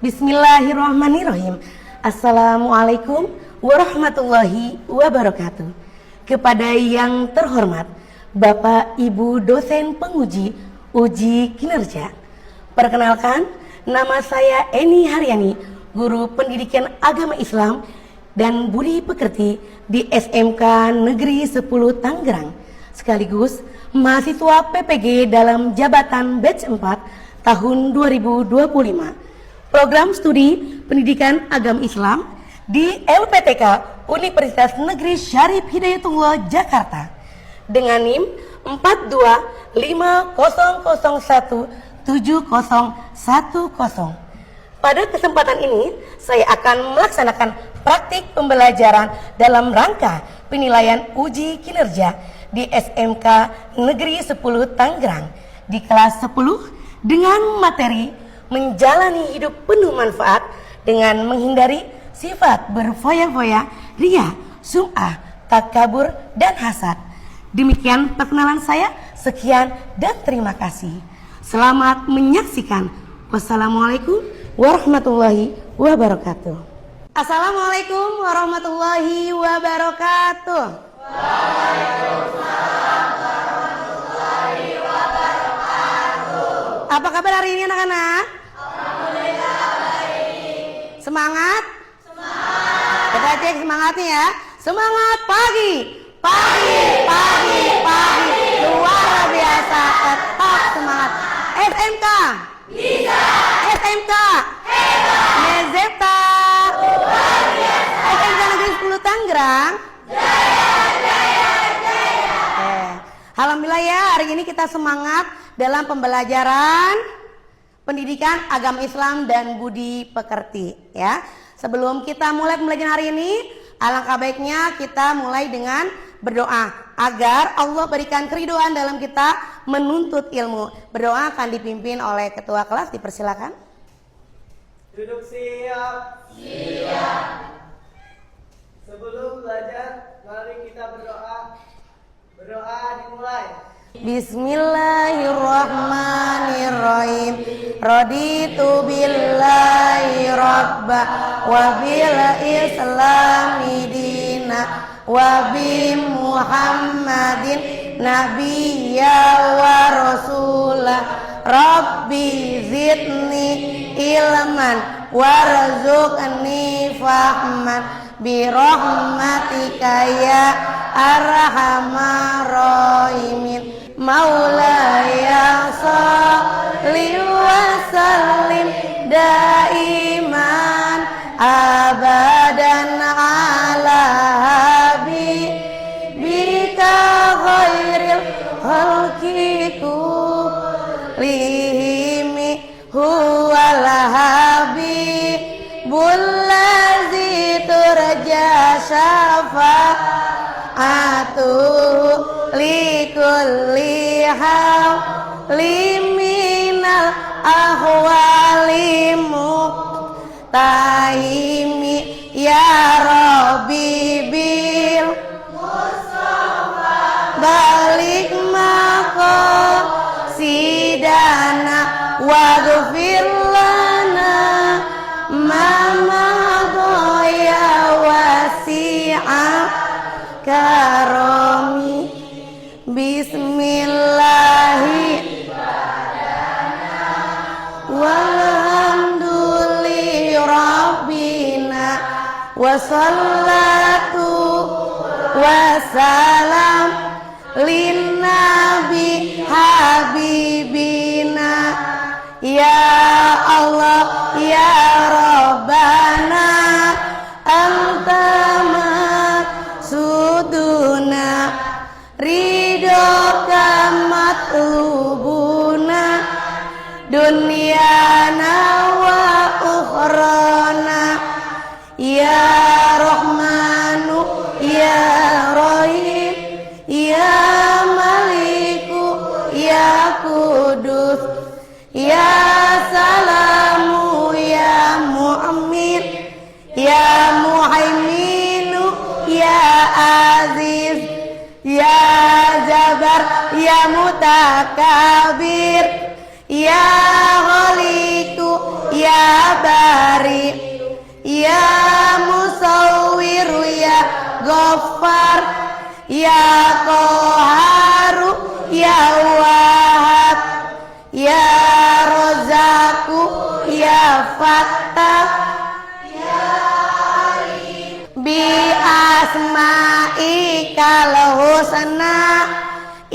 Bismillahirrahmanirrahim. Assalamualaikum warahmatullahi wabarakatuh. Kepada yang terhormat Bapak Ibu dosen penguji uji kinerja. Perkenalkan, nama saya Eni Haryani, guru pendidikan agama Islam dan budi pekerti di SMK Negeri 10 Tangerang, sekaligus mahasiswa PPG dalam jabatan batch 4 tahun 2025. Program studi pendidikan agama Islam di LPTK Universitas Negeri Syarif Hidayatullah Jakarta dengan NIM 4250017010. Pada kesempatan ini saya akan melaksanakan praktik pembelajaran dalam rangka penilaian uji kinerja di SMK Negeri 10 Tangerang di kelas 10 dengan materi menjalani hidup penuh manfaat dengan menghindari sifat berfoya-foya, ria, sum'ah, takabur, dan hasad. Demikian perkenalan saya, sekian dan terima kasih. Selamat menyaksikan. Wassalamualaikum warahmatullahi wabarakatuh. Assalamualaikum warahmatullahi wabarakatuh. Waalaikumsalam warahmatullahi wabarakatuh. Apa kabar hari ini anak-anak? Alhamdulillah baik. Semangat? Semangat. Kita cek semangatnya ya. Semangat pagi. Pagi, pagi, pagi. Luar biasa, tetap semangat. SMK bisa. SMK hebat. Mezeta luar biasa. SMK Negeri 10 Tangerang jaya, jaya, jaya. Alhamdulillah ya, hari ini kita semangat dalam pembelajaran pendidikan agama Islam dan budi pekerti ya. Sebelum kita mulai pembelajaran hari ini, alangkah baiknya kita mulai dengan berdoa agar Allah berikan keridhaan dalam kita menuntut ilmu. Berdoa akan dipimpin oleh ketua kelas, dipersilakan. Duduk siap. Siap. Sebelum belajar, mari kita berdoa. Berdoa dimulai. Bismillahirrahmanirrahim. Raditu billahi rabba wa bil islami dina wa bi Muhammadin nabiyya wa rasulah. Rabbi zidni ilman warzuqni fahman bi rahmatika ya arhamar rahimin. Maulaya shalli wa sallim daiman abadan ala habibika khairil khalqi kullihim huwal habibul ladzi turja syafa'atuhu likulli hawli minal ahwali muqtahimi ya Rabbi bil Mustafa balik maqasidana waghfir lana ma ya wasi'a karami. Bismillahi walhamdulillahi rabbina wassalatu wassalam linnabi habibina ya Allah ya Rabbana anta maksuduna ridhoka matlubuna dunyana wa ukhrana ya Rahmanu ya Rahim ya Maliku ya Kudus ya Salamu ya Mu'min ya Muhaiminu ya Aziz ya Jabar ya Mutakabir ya Khaliku ya Ba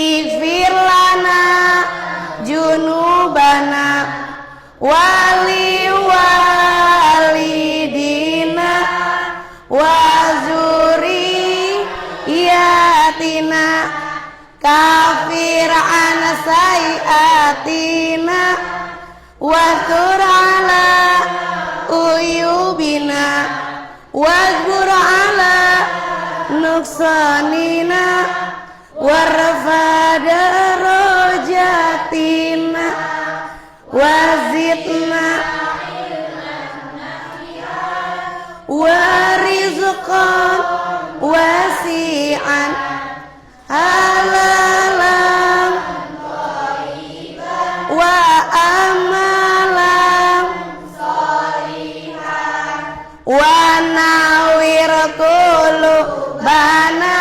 Ighfir lana junubana wali walidina wa zuriyatina kafir an sayiatina wa tur ala uyubina wa zur ala nuksanina warfa darajatina wazidna warizqan wasi'an halalan wa amalan wa nawir qulubana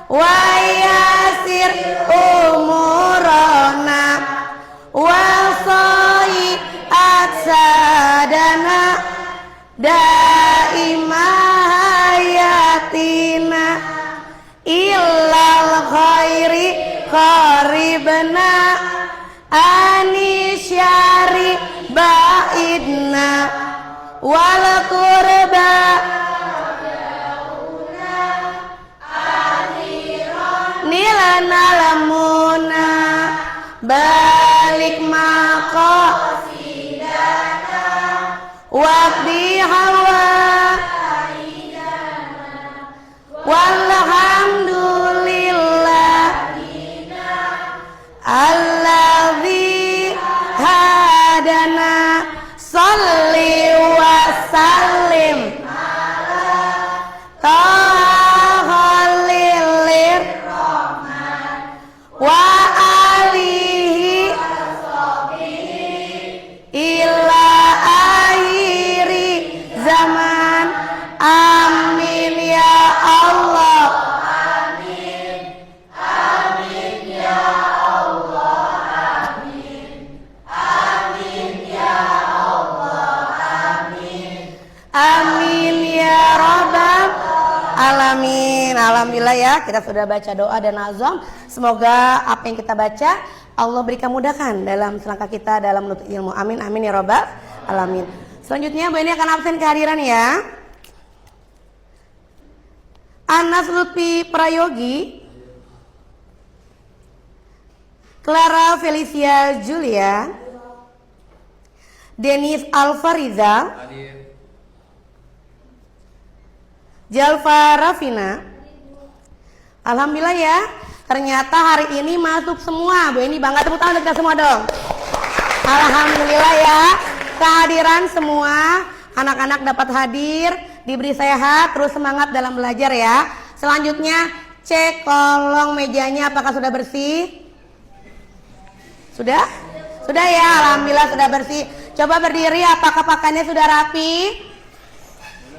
wa yasir umurana wa sayi'at sadana daimahayatina illal khairi qaribna anisyari ba'idna wal qurba nilana lamuna balik maqasidana waqdi hawa walhamdulillah alladzi hadana salli wa sallim tahalilir wa alihi ila akhiri zaman amin ya Allah amin amin ya Allah amin amin ya Allah amin amin ya rabbal alamin. Alhamdulillah ya, kita sudah baca doa dan azam. Semoga apa yang kita baca Allah berikan mudahkan dalam selangkah kita dalam menuntut ilmu. Amin amin ya rabbal alamin. Selanjutnya Bu ini akan absen kehadiran ya. Anas Lutfi Prayogi, Clara Felicia Julia, Denis Alfariza, Jalfa Rafina. Alhamdulillah ya, ternyata hari ini masuk semua. Bu ini bangga, tepuk tangan untuk kita semua dong. Alhamdulillah ya, kehadiran semua anak-anak dapat hadir, diberi sehat, terus semangat dalam belajar ya. Selanjutnya cek kolong mejanya apakah sudah bersih? Sudah? Sudah ya, alhamdulillah sudah bersih. Coba berdiri, apakah pakaiannya sudah rapi?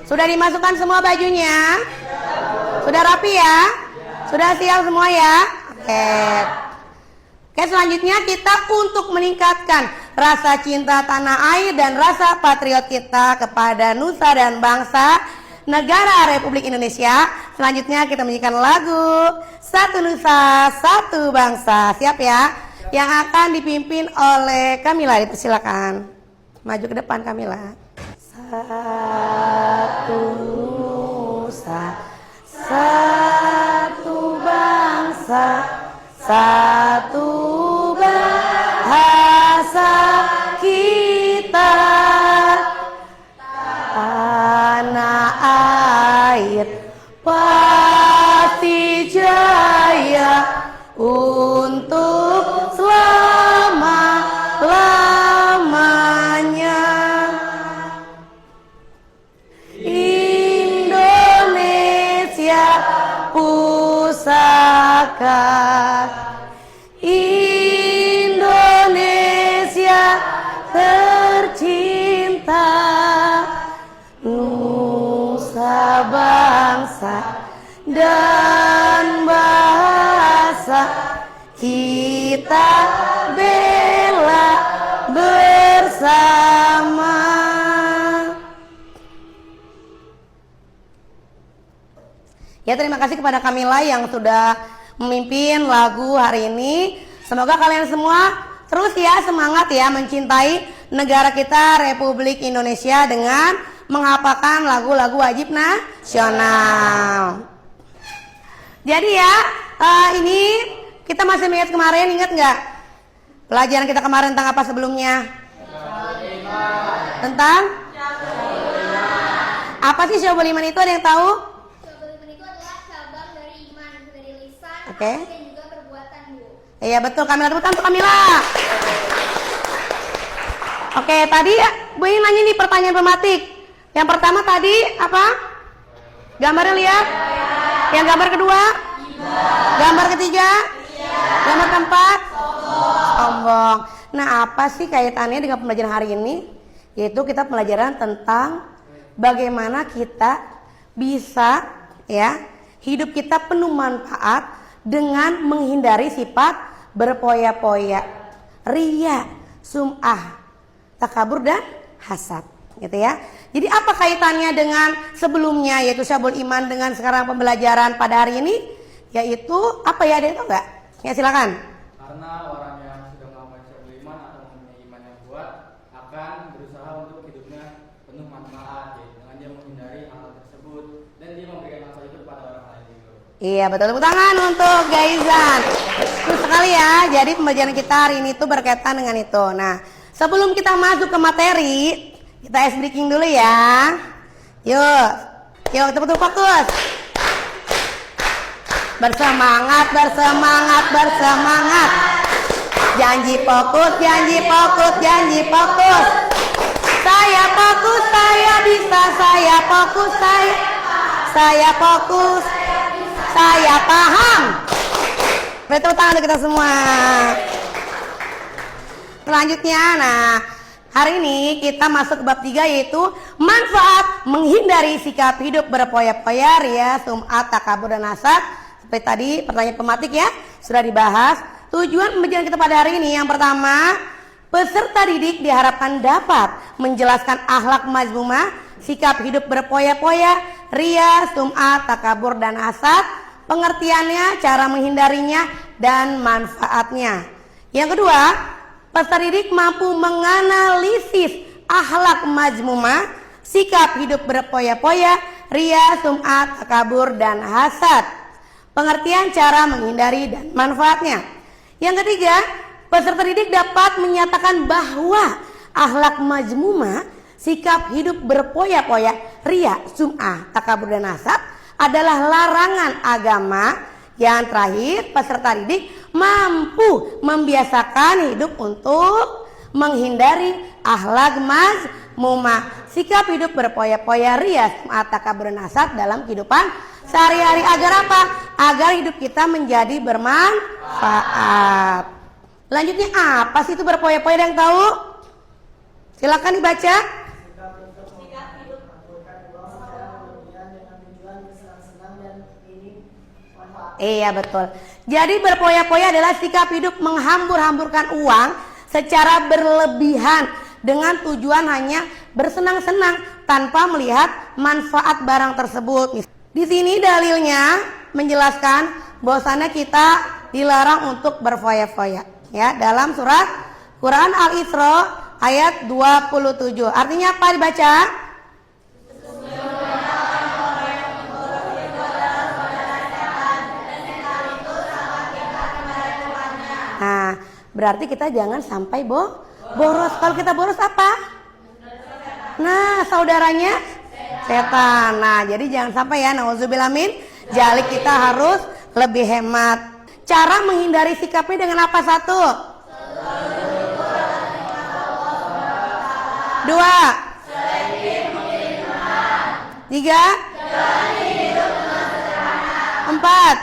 Sudah dimasukkan semua bajunya? Sudah rapi ya? Sudah siap semua ya? Oke, selanjutnya kita untuk meningkatkan rasa cinta tanah air dan rasa patriot kita kepada nusa dan bangsa negara Republik Indonesia. Selanjutnya kita menyanyikan lagu Satu Nusa Satu Bangsa. Siap ya? Yang akan dipimpin oleh Kamila. Dipersilakan maju ke depan Kamila. Satu nusa, satu bangsa, satu bahasa kita, tanah air pasti jaya untuk selama-lamanya. Indonesia pusaka, Indonesia tercinta, nusa bangsa dan bahasa kita bela bersama. Ya, terima kasih kepada Kamila yang sudah memimpin lagu hari ini. Semoga kalian semua terus ya semangat ya mencintai negara kita Republik Indonesia dengan menghafalkan lagu-lagu wajib nasional. Jadi ya ini kita masih ingat kemarin, ingat nggak pelajaran kita kemarin tentang apa sebelumnya? Tentang apa sih syu'abul iman itu, ada yang tahu? Syu'abul iman itu adalah cabang dari iman, dari lisan, Oke. dan juga perbuatan, Bu. Iya betul, Kamila, tepuk tangan untuk Kamila. Oke, tadi Bu ingin nanya nih pertanyaan pematik. Yang pertama tadi apa? Gambarnya lihat. Yang gambar kedua? Gambar ketiga? Gambar keempat? Sombong. Nah, apa sih kaitannya dengan pembelajaran hari ini? Yaitu kita pelajaran tentang bagaimana kita bisa ya hidup kita penuh manfaat dengan menghindari sifat berpoya-poya, ria, sum'ah, takabur dan hasad, gitu ya. Jadi apa kaitannya dengan sebelumnya yaitu syu'abul iman dengan sekarang pembelajaran pada hari ini? Yaitu apa ya, ada itu enggak? Ya silakan. Karena orang yang sudah melakukan syu'abul iman atau mempunyai iman yang kuat akan berusaha untuk hidupnya penuh manfaat, ya, dengan dia menghindari hal tersebut dan dia memberikan manfaat itu kepada orang lain juga. Iya betul, tepuk tangan untuk Gaizan. Terus sekali ya, jadi pembelajaran kita hari ini tuh berkaitan dengan itu. Nah, sebelum kita masuk ke materi, kita ice breaking dulu ya. Yuk, tepuk-tepuk fokus. Bersemangat, bersemangat, bersemangat. Janji fokus, janji fokus, janji fokus. Saya fokus, saya bisa, saya fokus, saya fokus, saya paham. Betul tangan kita semua. Selanjutnya, nah hari ini kita masuk ke bab 3 yaitu manfaat menghindari sikap hidup berpoya-poya, ria, sum'at, takabur dan hasad. Seperti tadi pertanyaan pematik ya sudah dibahas. Tujuan pembelajaran kita pada hari ini yang pertama, peserta didik diharapkan dapat menjelaskan akhlak mazmumah, sikap hidup berpoya-poya, ria, sum'at, takabur dan hasad, pengertiannya, cara menghindarinya dan manfaatnya. Yang kedua, peserta didik mampu menganalisis akhlak mazmumah, sikap hidup berpoya-poya, ria, sum'at, takabur dan hasad, pengertian cara menghindari dan manfaatnya. Yang ketiga, peserta didik dapat menyatakan bahwa akhlak mazmumah, sikap hidup berpoya-poya, ria, sum'ah, takabur dan hasad adalah larangan agama. Yang terakhir, peserta didik mampu membiasakan hidup untuk menghindari akhlak mazmumah, sikap hidup berpoya-poya, ria, sum'ah, takabur dan hasad dalam kehidupan sehari-hari. Agar apa? Agar hidup kita menjadi bermanfaat. Selanjutnya apa sih itu berpoya-poya, ada yang tahu? Silakan dibaca. Sikap untuk mengumpulkan uang secara berlebihan dengan tujuan bersenang-senang dan ini manfaat. Iya betul. Jadi berpoya-poya adalah sikap hidup menghambur-hamburkan uang secara berlebihan dengan tujuan hanya bersenang-senang tanpa melihat manfaat barang tersebut. Di sini dalilnya menjelaskan bahwasannya kita dilarang untuk berfoya-foya ya dalam surat Quran Al-Isra ayat 27. Artinya apa dibaca? Nah, berarti kita jangan sampai boros. Kalau kita boros apa? Nah, saudaranya setan. Nah, jadi jangan sampai ya, nauzubillah min dzalik, kita harus lebih hemat. Cara menghindari sikapnya dengan apa? 1, 2, 3, 4.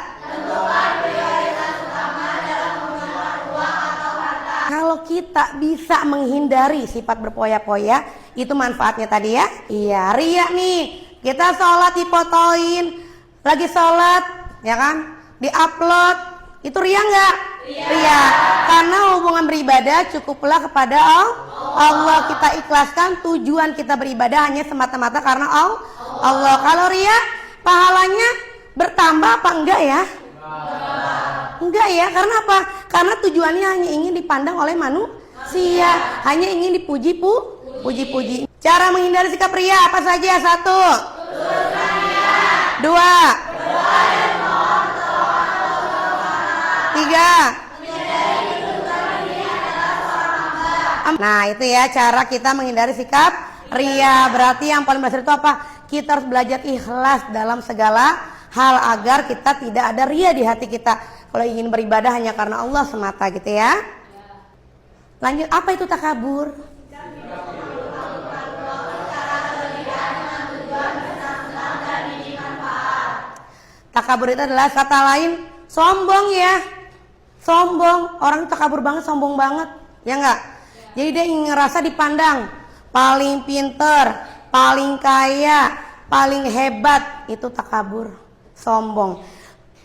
Kalau kita bisa menghindari sifat berpoya-poya, itu manfaatnya tadi ya. Iya, ria nih. Kita sholat difotoin, lagi sholat, ya kan? Di-upload, itu ria nggak? Ria. Karena hubungan beribadah cukuplah kepada Allah. Kita ikhlaskan tujuan kita beribadah hanya semata-mata karena Allah. Kalau ria, pahalanya bertambah apa enggak ya? Enggak ya, karena apa? Karena tujuannya hanya ingin dipandang oleh manusia, hanya ingin puji-puji. Cara menghindari sikap ria apa saja? 1, 2, 3. Nah itu ya cara kita menghindari sikap ria. Berarti yang paling besar itu apa? Kita harus belajar ikhlas dalam segala hal agar kita tidak ada ria di hati kita. Kalau ingin beribadah hanya karena Allah semata gitu ya. Lanjut, apa itu takabur? Takabur itu adalah kata lain sombong ya. Sombong, orang itu takabur banget, sombong banget, ya enggak? Jadi dia ingin ngerasa dipandang paling pinter, paling kaya, paling hebat, itu takabur, sombong.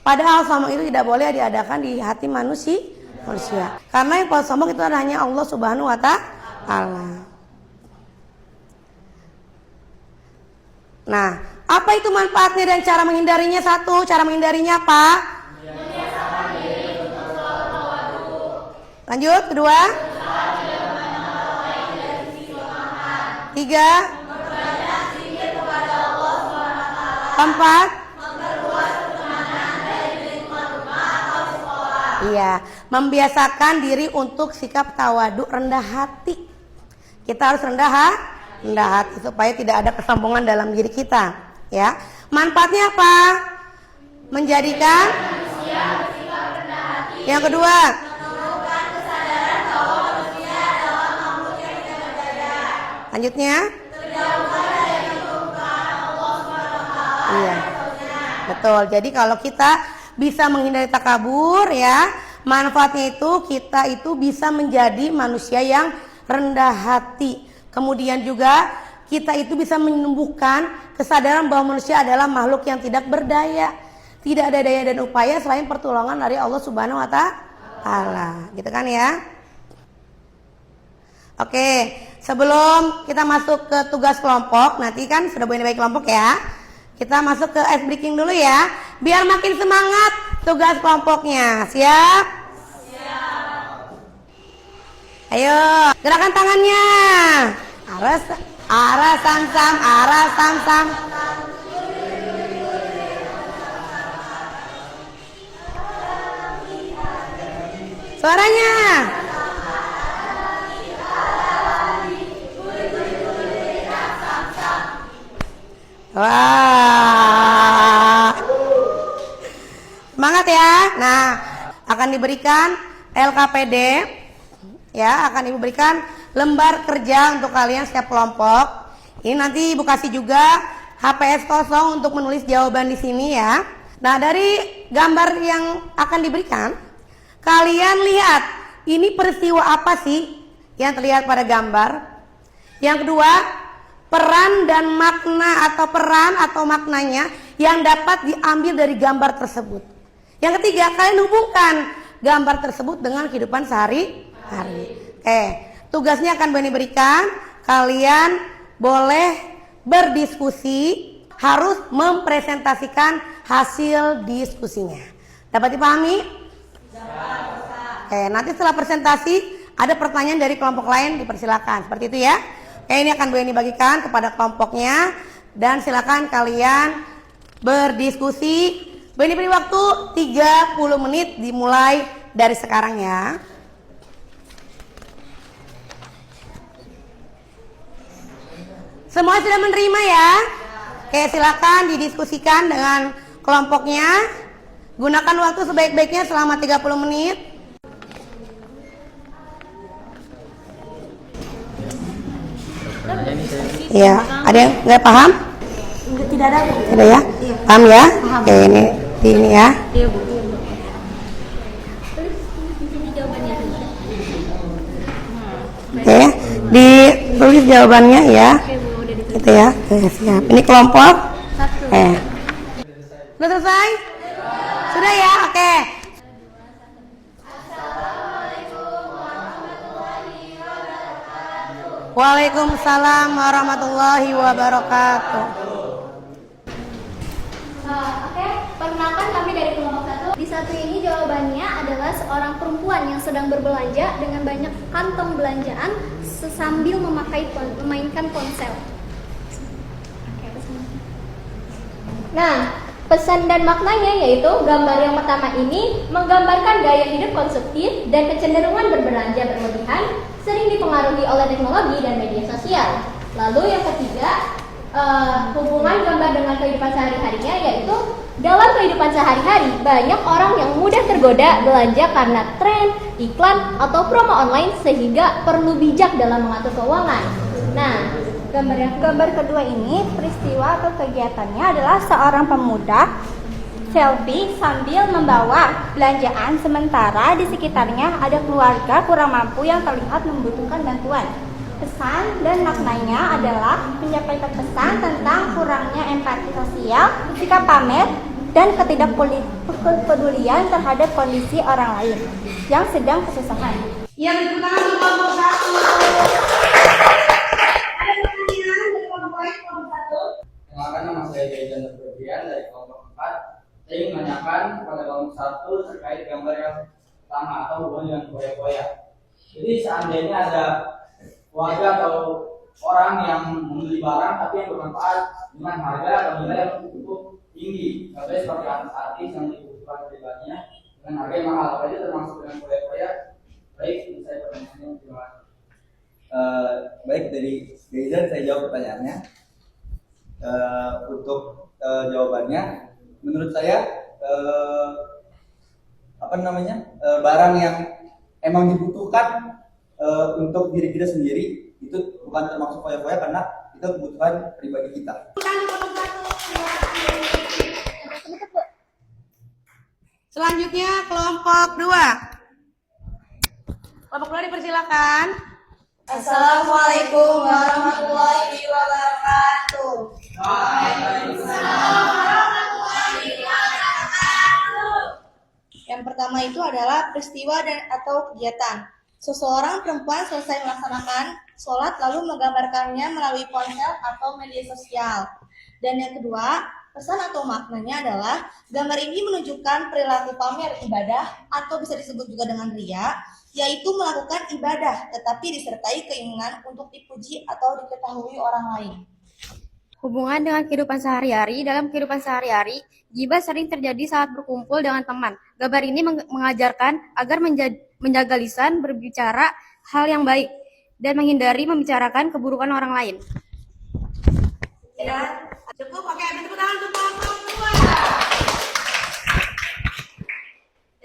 Padahal sombong itu tidak boleh diadakan di hati manusia. Karena yang paling sombong itu hanya Allah Subhanahu wa Ta'ala. Nah, apa itu manfaatnya dan cara menghindarinya? 1, cara menghindarinya apa? Lanjut, 2, 3, 4. Iya, membiasakan diri untuk sikap tawadu, rendah hati. Kita harus rendah hati supaya tidak ada kesombongan dalam diri kita, ya. Manfaatnya apa? Menjadikan manusia bersikap rendah hati. Yang kedua, menumbuhkan kesadaran bahwa manusia adalah makhluk yang tidak berdaya. Lanjutnya, terjauhkan dari keburukan Allah SWT. Iya, betul. Jadi kalau kita bisa menghindari takabur ya, manfaatnya itu kita itu bisa menjadi manusia yang rendah hati. Kemudian juga kita itu bisa menumbuhkan kesadaran bahwa manusia adalah makhluk yang tidak berdaya, tidak ada daya dan upaya selain pertolongan dari Allah Subhanahu wa Ta'ala. Gitu kan ya? Oke, sebelum kita masuk ke tugas kelompok, nanti kan sudah boleh bagi kelompok ya. Kita masuk ke ice breaking dulu ya, biar makin semangat tugas kelompoknya. Siap? Siap. Ayo, gerakan tangannya. Arah sam-sam. Suaranya. Wah, semangat ya. Nah, akan diberikan LKPD ya, akan diberikan lembar kerja untuk kalian setiap kelompok. Ini nanti Ibu kasih juga HPS kosong untuk menulis jawaban di sini ya. Nah, dari gambar yang akan diberikan, kalian lihat ini peristiwa apa sih yang terlihat pada gambar. Yang kedua, peran dan makna atau maknanya yang dapat diambil dari gambar tersebut. Yang ketiga, kalian hubungkan gambar tersebut dengan kehidupan sehari-hari. Tugasnya akan Bani berikan, kalian boleh berdiskusi, harus mempresentasikan hasil diskusinya. Dapat dipahami? Nanti setelah presentasi ada pertanyaan dari kelompok lain, dipersilakan. Seperti itu ya. Ini akan Bani bagikan kepada kelompoknya dan silakan kalian berdiskusi. Bani beri waktu 30 menit dimulai dari sekarang ya. Semua sudah menerima ya? Silakan didiskusikan dengan kelompoknya. Gunakan waktu sebaik-baiknya selama 30 menit. Iya, ada yang nggak paham? Tidak ada. Tidak ya? Paham ya? Paham. Oke, ini ya. Iya, Bu. Oke, ditulis jawabannya ya. Gitu ya. Oke, siap. Ini kelompok. Sudah selesai? Sudah ya? Oke. Waalaikumsalam warahmatullahi wabarakatuh. Oke, perkenalkan kami dari kelompok 1. Di satu ini jawabannya seorang perempuan yang sedang berbelanja dengan banyak kantong belanjaan sambil memainkan ponsel. Nah, pesan dan maknanya yaitu gambar yang pertama ini menggambarkan gaya hidup konsumtif dan kecenderungan berbelanja berlebihan sering dipengaruhi oleh teknologi dan media sosial. Lalu yang ketiga, hubungan gambar dengan kehidupan sehari-harinya yaitu dalam kehidupan sehari-hari banyak orang yang mudah tergoda belanja karena tren, iklan, atau promo online sehingga perlu bijak dalam mengatur keuangan. Nah, gambar kedua ini peristiwa atau kegiatannya adalah seorang pemuda selfie sambil membawa belanjaan sementara di sekitarnya ada keluarga kurang mampu yang terlihat membutuhkan bantuan. Pesan dan maknanya adalah menyampaikan pesan tentang kurangnya empati sosial, sikap pamer, dan ketidakpedulian terhadap kondisi orang lain yang sedang kesusahan. Yang tepuk tangan untuk kelompok 1. Ada pertanyaan dari kelompok lain, kelompok 1. Kenalkan, nama saya Jajan Berlian dari kelompok 4. Saya ingin menanyakan kepada kelompok 1 terkait gambar yang pertama atau hubungan dengan koya-koya. Jadi seandainya ada warga atau orang yang membeli barang tapi yang bermanfaat dengan harga atau nilai yang cukup tinggi, contohnya seperti artis yang dibutuhkan pribadinya dengan harga yang mahal, apa itu termasuk dengan koya-koya? Baik, ini saya pertanyaannya, terima kasih. Baik, dari Jason saya jawab pertanyaannya. Untuk jawabannya, menurut saya barang yang emang dibutuhkan untuk diri kita sendiri itu bukan termasuk koya-koya karena itu kebutuhan pribadi kita. Selanjutnya kelompok 2. Kelompok 2 dipersilakan. Assalamualaikum warahmatullahi wabarakatuh. Yang pertama itu adalah peristiwa atau kegiatan. Seseorang perempuan selesai melaksanakan sholat lalu menggambarkannya melalui ponsel atau media sosial. Dan yang kedua, pesan atau maknanya adalah gambar ini menunjukkan perilaku pamer ibadah atau bisa disebut juga dengan riya, yaitu melakukan ibadah tetapi disertai keinginan untuk dipuji atau diketahui orang lain. Hubungan dengan kehidupan sehari-hari. Dalam kehidupan sehari-hari, ghibah sering terjadi saat berkumpul dengan teman. Gambar ini mengajarkan agar menjaga lisan, berbicara hal yang baik, dan menghindari membicarakan keburukan orang lain. Ya, cukup. Oke, tepuk tangan untuk kelompok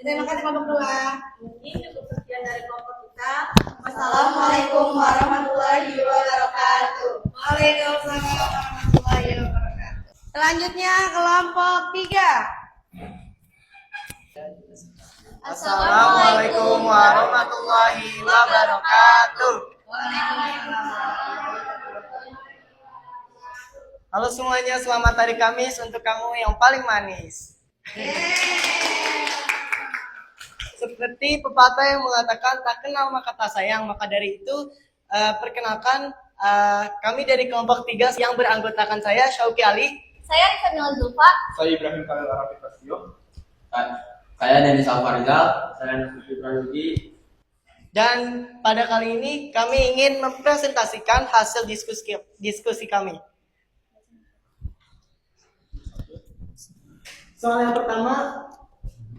2. Terima kasih kelompok 2. Mungkin cukup sekian dari kelompok kita. Wassalamualaikum warahmatullahi wabarakatuh. Waalaikumsalam warahmatullahi wabarakatuh. Selanjutnya kelompok 3. Assalamualaikum warahmatullahi wabarakatuh. Halo semuanya, selamat hari Kamis untuk kamu yang paling manis. Seperti pepatah yang mengatakan tak kenal maka tak sayang, maka dari itu perkenalkan kami dari kelompok 3 yang beranggotakan saya Syauki Ali, Saya Rifat Nila Zulfa. Saya Ibrahim Khalil Arafi Prasetyo. Saya Denis Alfarizal. Saya Nasufi Prayogi. dan pada kali ini kami ingin mempresentasikan hasil diskusi kami. Soal yang pertama,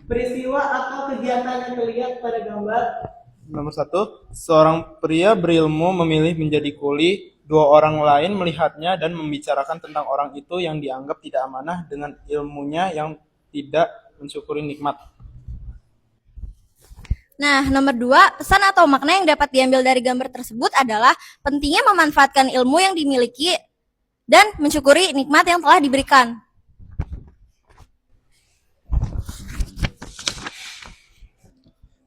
peristiwa atau kegiatan yang terlihat pada gambar. Nomor 1, seorang pria berilmu memilih menjadi kuli. 2 orang lain melihatnya dan membicarakan tentang orang itu yang dianggap tidak amanah dengan ilmunya yang tidak mensyukuri nikmat. Nah, nomor 2, pesan atau makna yang dapat diambil dari gambar tersebut adalah pentingnya memanfaatkan ilmu yang dimiliki dan mensyukuri nikmat yang telah diberikan.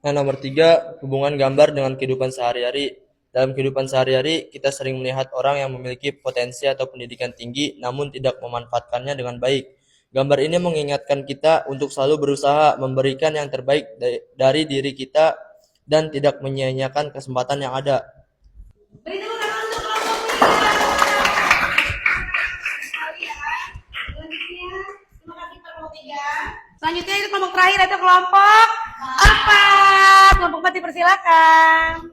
Nah, nomor 3, hubungan gambar dengan kehidupan sehari-hari. Dalam kehidupan sehari-hari, kita sering melihat orang yang memiliki potensi atau pendidikan tinggi, namun tidak memanfaatkannya dengan baik. Gambar ini mengingatkan kita untuk selalu berusaha memberikan yang terbaik dari diri kita dan tidak menyia-nyiakan kesempatan yang ada. Beri tepuk tangan untuk kelompok 3. Selanjutnya itu kelompok terakhir, itu kelompok 4. Silakan.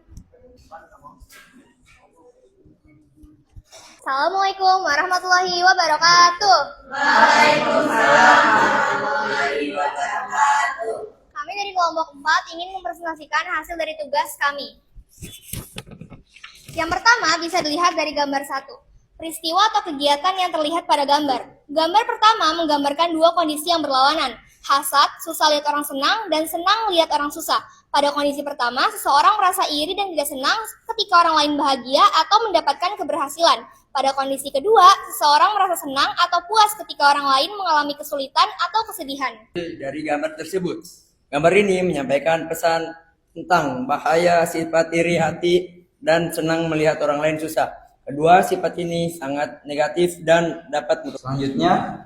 Assalamualaikum warahmatullahi wabarakatuh. Kami dari kelompok 4 ingin mempresentasikan hasil dari tugas kami. Yang pertama bisa dilihat dari gambar 1. Peristiwa atau kegiatan yang terlihat pada gambar. Gambar pertama menggambarkan dua kondisi yang berlawanan. Hasad, susah lihat orang senang, dan senang lihat orang susah. Pada kondisi pertama, seseorang merasa iri dan tidak senang ketika orang lain bahagia atau mendapatkan keberhasilan. Pada kondisi kedua, seseorang merasa senang atau puas ketika orang lain mengalami kesulitan atau kesedihan. Dari gambar tersebut, gambar ini menyampaikan pesan tentang bahaya sifat iri hati dan senang melihat orang lain susah. Kedua sifat ini sangat negatif dan dapat merusak. Selanjutnya,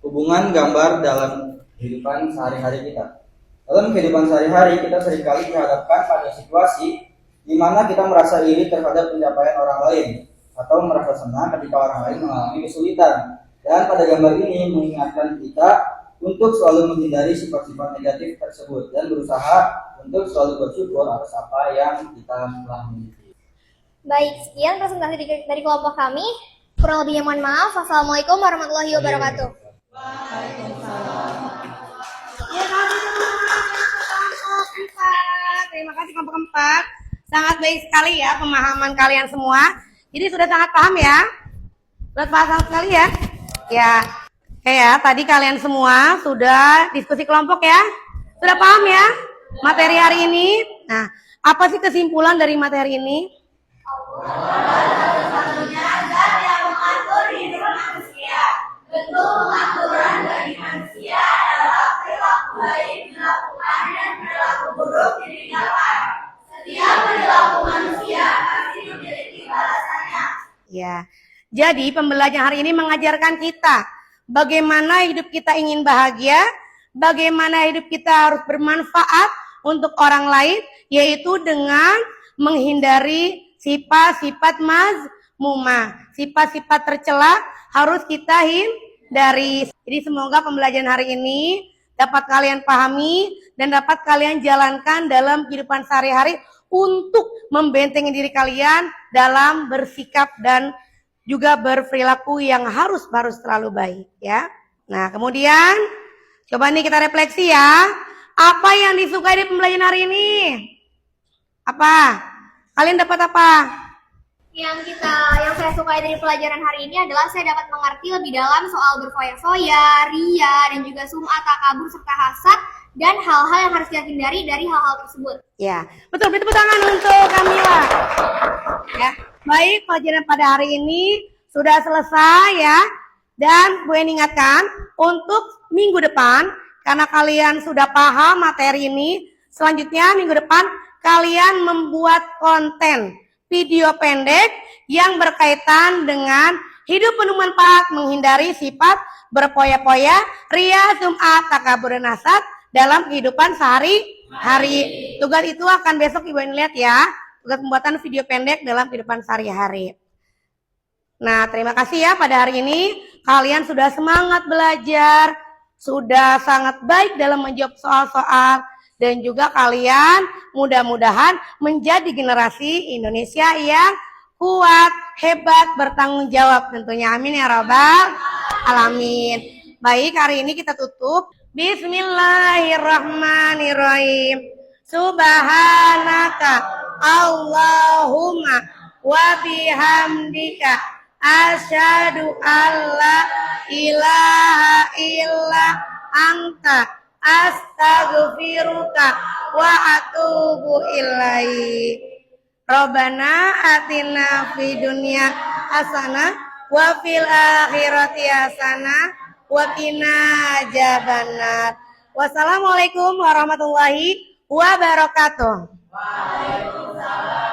hubungan gambar dalam kehidupan sehari-hari kita. Dalam kehidupan sehari-hari, kita seringkali dihadapkan pada situasi di mana kita merasa iri terhadap pencapaian orang lain atau merasa senang ketika orang lain mengalami kesulitan. Dan pada gambar ini mengingatkan kita untuk selalu menghindari sifat-sifat negatif tersebut dan berusaha untuk selalu bersyukur atas apa yang kita telah miliki. Baik, sekian presentasi dari kelompok kami. Kurang lebihnya mohon maaf. Wassalamualaikum warahmatullahi wabarakatuh. Terima kasih kelompok 4. Sangat baik sekali ya pemahaman kalian semua. Jadi sudah sangat paham ya? Sudah paham sekali ya? Ya. Oke ya, tadi kalian semua sudah diskusi kelompok ya? Sudah paham ya materi hari ini? Nah, apa sih kesimpulan dari materi ini? Ya, jadi pembelajaran hari ini mengajarkan kita bagaimana hidup kita ingin bahagia, bagaimana hidup kita harus bermanfaat untuk orang lain, yaitu dengan menghindari sifat-sifat mazmumah, sifat-sifat tercela harus kita hindari. Jadi semoga pembelajaran hari ini dapat kalian pahami dan dapat kalian jalankan dalam kehidupan sehari-hari untuk membentengi diri kalian dalam bersikap dan juga berperilaku yang harus selalu baik ya. Nah, kemudian coba nih kita refleksi ya. Apa yang disukai di pembelajaran hari ini? Apa? Kalian dapat apa? Yang saya sukai dari pelajaran hari ini adalah saya dapat mengerti lebih dalam soal berfoya-foya, ria, dan juga sum'ah, takabur, serta hasad, dan hal-hal yang harus kita hindari dari hal-hal tersebut. Ya, betul. Tepuk tangan untuk Kamila. Ya, baik, pelajaran pada hari ini sudah selesai ya. Dan gue ingatkan untuk minggu depan, karena kalian sudah paham materi ini, selanjutnya minggu depan kalian membuat konten video pendek yang berkaitan dengan hidup penuh manfaat, menghindari sifat berpoya-poya, ria, sum'ah, takabur, dan hasad dalam kehidupan sehari-hari. Tugas itu akan besok Ibu lihat ya. Tugas pembuatan video pendek dalam kehidupan sehari-hari. Nah, terima kasih ya pada hari ini. Kalian sudah semangat belajar. Sudah sangat baik dalam menjawab soal-soal. Dan juga kalian mudah-mudahan menjadi generasi Indonesia yang kuat, hebat, bertanggung jawab tentunya. Amin ya rabbal alamin. Baik, hari ini kita tutup. Bismillahirrahmanirrahim. Subhanaka Allahumma wa bihamdika asyhadu alla ilaha illa anta astaghfiruka wa atubu ilaik. Rabbana atina fid dunya hasanah wa fil akhirati hasanah wa qina adzabannar. Wassalamualaikum warahmatullahi wabarakatuh. Waalaikumsalam.